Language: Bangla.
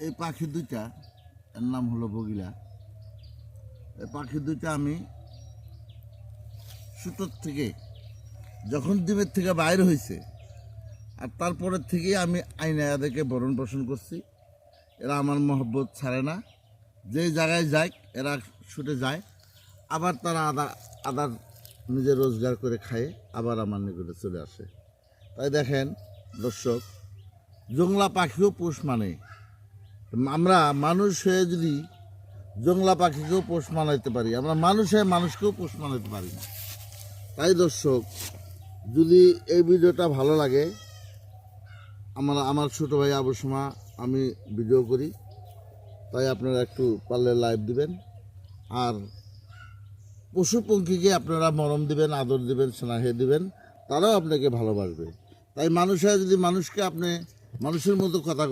এই পাখি দুইটা, এর নাম হলো বগিলা। এই পাখি দুইটা আমি সুতোর থেকে যখন ডিমের থেকে বাইরে হয়েছে আর তারপরের থেকেই আমি আইনা এদেরকে ভরণ পোষণ করছি। এরা আমার মহব্বত ছাড়ে না, যে জায়গায় যায় এরা ছুটে যায়, আবার তারা আদার নিজে রোজগার করে খায়, আবার আমার নিকটে চলে আসে। তাই দেখেন দর্শক, জংলা পাখিও পোষ মানে। আমরা মানুষ হয়ে যদি জংলা পাখিকেও পোষ মানাইতে পারি, আমরা মানুষ হয়ে মানুষকেও পোষ মানাইতে পারি না। তাই দর্শক, যদি এই ভিডিওটা ভালো লাগে, আমার ছোটো ভাই আবু সমা আমি ভিডিও করি, তাই আপনারা একটু পারলে লাইভ দিবেন। আর পশু পঙ্খীকে আপনারা মরম দিবেন, আদর দিবেন, স্নেহে দিবেন, তারাও আপনাকে ভালোবাসবে। তাই মানুষ হয়ে যদি মানুষকে আপনি মানুষের মতো কথা